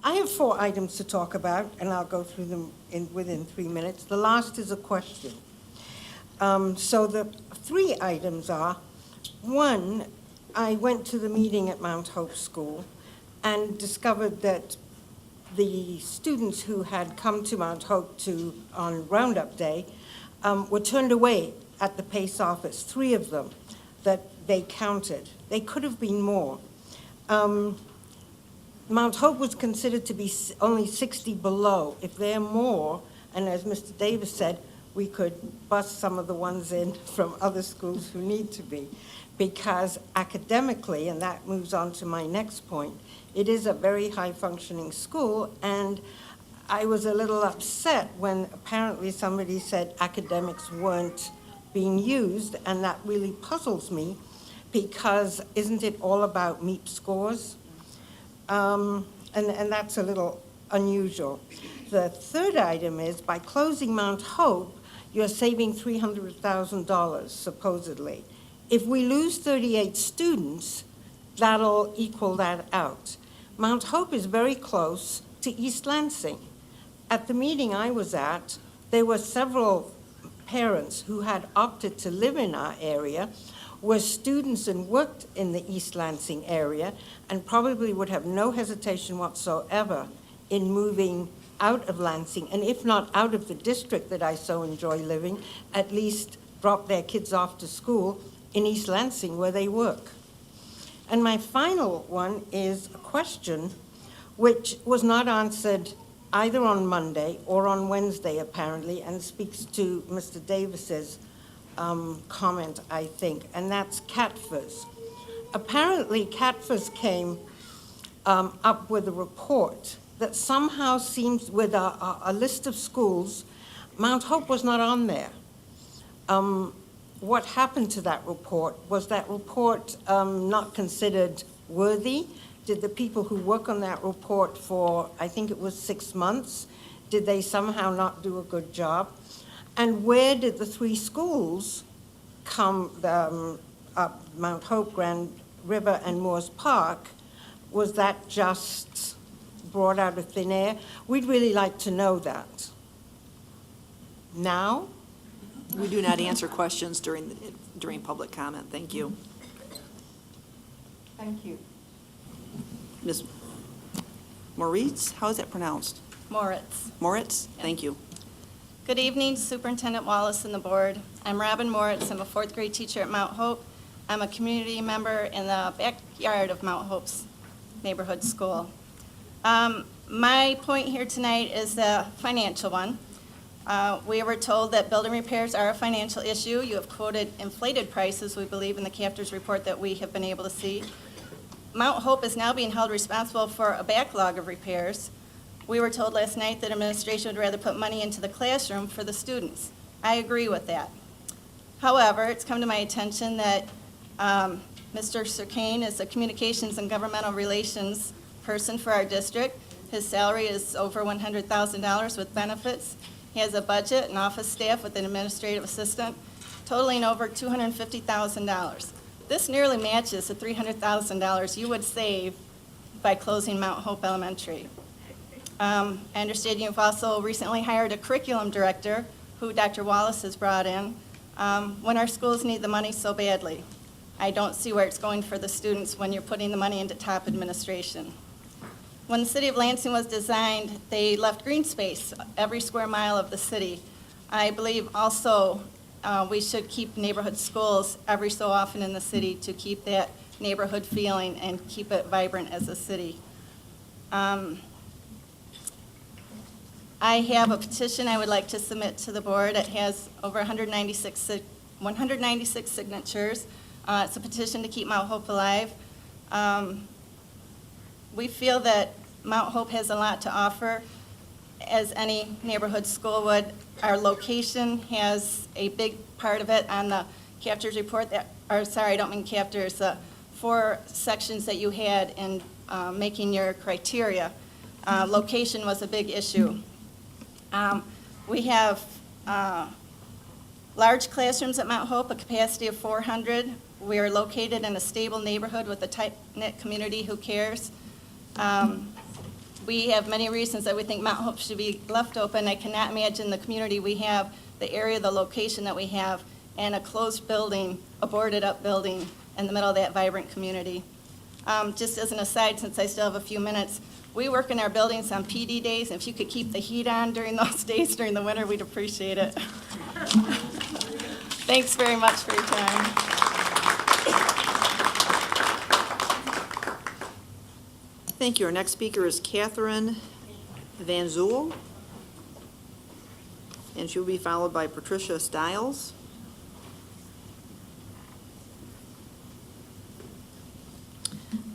I have 4 items to talk about, and I'll go through them within 3 minutes. The last is a question. So the 3 items are, 1, I went to the meeting at Mount Hope School and discovered that the students who had come to Mount Hope on Roundup Day were turned away at the PACE office, 3 of them that they counted. They could have been more. Mount Hope was considered to be only 60 below. If they're more, and as Mr. Davis said, we could bust some of the ones in from other schools who need to be. Because academically, and that moves on to my next point, it is a very high-functioning school, and I was a little upset when apparently somebody said academics weren't being used, and that really puzzles me, because isn't it all about MEP scores? And that's a little unusual. The third item is, by closing Mount Hope, you're saving $300,000, supposedly. If we lose 38 students, that'll equal that out. Mount Hope is very close to East Lansing. At the meeting I was at, there were several parents who had opted to live in our area, were students and worked in the East Lansing area, and probably would have no hesitation whatsoever in moving out of Lansing, and if not out of the district that I so enjoy living, at least drop their kids off to school in East Lansing where they work. And my final one is a question which was not answered either on Monday or on Wednesday, apparently, and speaks to Mr. Davis's comment, I think, and that's CATFAS. Apparently, CATFAS came up with a report that somehow seems, with a list of schools, Mount Hope was not on there. What happened to that report? Was that report not considered worthy? Did the people who work on that report for, I think it was 6 months, did they somehow not do a good job? And where did the 3 schools come up, Mount Hope, Grand River, and Moores Park? Was that just brought out of thin air? We'd really like to know that. Now? We do not answer questions during public comment. Thank you. Thank you. Ms. Moritz, how is that pronounced? Moritz. Moritz? Thank you. Good evening, Superintendent Wallace and the board. I'm Robin Moritz. I'm a 4th grade teacher at Mount Hope. I'm a community member in the backyard of Mount Hope's neighborhood school. My point here tonight is the financial one. We were told that building repairs are a financial issue. You have quoted inflated prices, we believe, in the CAFTR's report that we have been able to see. Mount Hope is now being held responsible for a backlog of repairs. We were told last night that administration would rather put money into the classroom for the students. I agree with that. However, it's come to my attention that Mr. Serkane is a communications and governmental relations person for our district. His salary is over $100,000 with benefits. He has a budget and office staff with an administrative assistant totaling over $250,000. This nearly matches the $300,000 you would save by closing Mount Hope Elementary. I understand you've also recently hired a curriculum director who Dr. Wallace has brought in when our schools need the money so badly. I don't see where it's going for the students when you're putting the money into top administration. When the city of Lansing was designed, they left green space every square mile of the city. I believe also we should keep neighborhood schools every so often in the city to keep that neighborhood feeling and keep it vibrant as a city. I have a petition I would like to submit to the board. It has over 196 signatures. It's a petition to keep Mount Hope alive. We feel that Mount Hope has a lot to offer, as any neighborhood school would. Our location has a big part of it on the CAFTR's report, I don't mean CAFTR's, the 4 sections that you had in making your criteria. Location was a big issue. We have large classrooms at Mount Hope, a capacity of 400. We are located in a stable neighborhood with a tight-knit community who cares. We have many reasons that we think Mount Hope should be left open. I cannot imagine the community we have, the area, the location that we have, and a closed building, a boarded-up building in the middle of that vibrant community. Just as an aside, since I still have a few minutes, we work in our buildings on PD days, and if you could keep the heat on during those days during the winter, we'd appreciate it. Thanks very much for your time. Thank you. Our next speaker is Catherine Van Zool, and she will be followed by Patricia Stiles.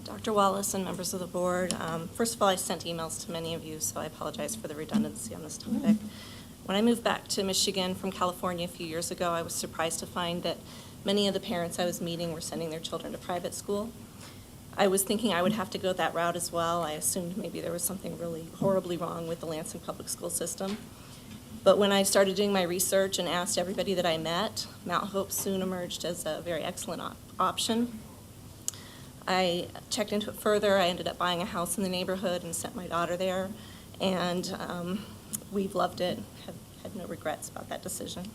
Dr. Wallace and members of the board, first of all, I sent emails to many of you, so I apologize for the redundancy on this topic. When I moved back to Michigan from California a few years ago, I was surprised to find that many of the parents I was meeting were sending their children to private school. I was thinking I would have to go that route as well. I assumed maybe there was something really horribly wrong with the Lansing public school system. But when I started doing my research and asked everybody that I met, Mount Hope soon emerged as a very excellent option. I checked into it further. I ended up buying a house in the neighborhood and sent my daughter there. And we've loved it, have had no regrets about that decision.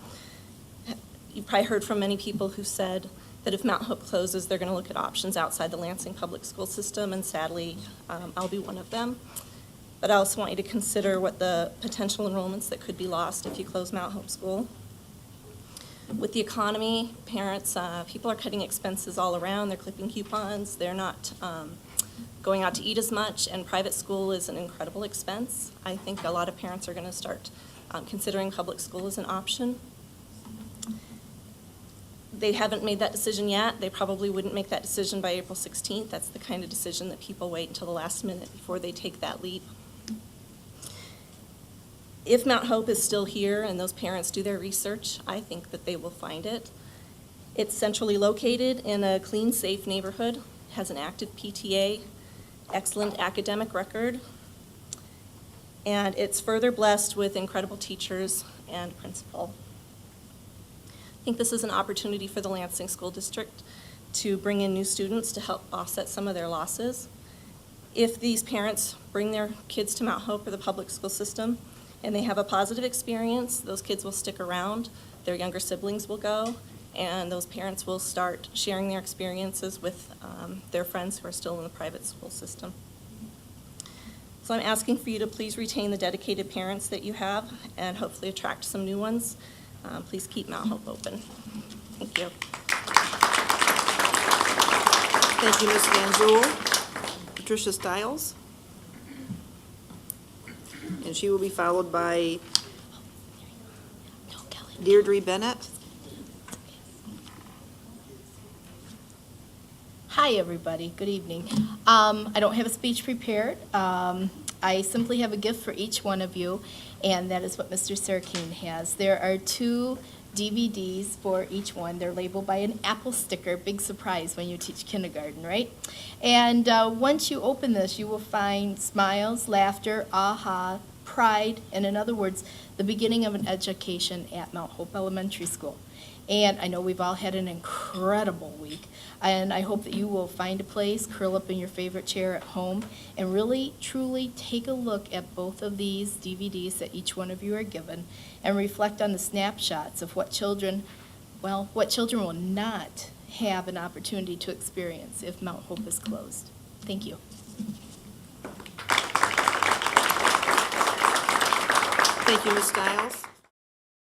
You've probably heard from many people who said that if Mount Hope closes, they're going to look at options outside the Lansing public school system, and sadly, I'll be one of them. But I also want you to consider what the potential enrollments that could be lost if you close Mount Hope School. With the economy, parents, people are cutting expenses all around. They're clipping coupons. They're not going out to eat as much, and private school is an incredible expense. I think a lot of parents are going to start considering public school as an option. They haven't made that decision yet. They probably wouldn't make that decision by April 16th. That's the kind of decision that people wait until the last minute before they take that leap. If Mount Hope is still here and those parents do their research, I think that they will find it. It's centrally located in a clean, safe neighborhood, has an active PTA, excellent academic record, and it's further blessed with incredible teachers and principal. I think this is an opportunity for the Lansing School District to bring in new students to help offset some of their losses. If these parents bring their kids to Mount Hope or the public school system and they have a positive experience, those kids will stick around, their younger siblings will go, and those parents will start sharing their experiences with their friends who are still in the private school system. So I'm asking for you to please retain the dedicated parents that you have and hopefully attract some new ones. Please keep Mount Hope open. Thank you. Thank you, Ms. Van Zool. Patricia Stiles. And she will be followed by Deirdre Bennett. Hi, everybody. Good evening. I don't have a speech prepared. I simply have a gift for each one of you, and that is what Mr. Sarkeen has. There are 2 DVDs for each one. They're labeled by an apple sticker. Big surprise when you teach kindergarten, right? And once you open this, you will find smiles, laughter, aha, pride, and in other words, the beginning of an education at Mount Hope Elementary School. And I know we've all had an incredible week, and I hope that you will find a place, curl up in your favorite chair at home, and really, truly take a look at both of these DVDs that each one of you are given, and reflect on the snapshots of what children will not have an opportunity to experience if Mount Hope is closed. Thank you. Thank you, Ms. Stiles.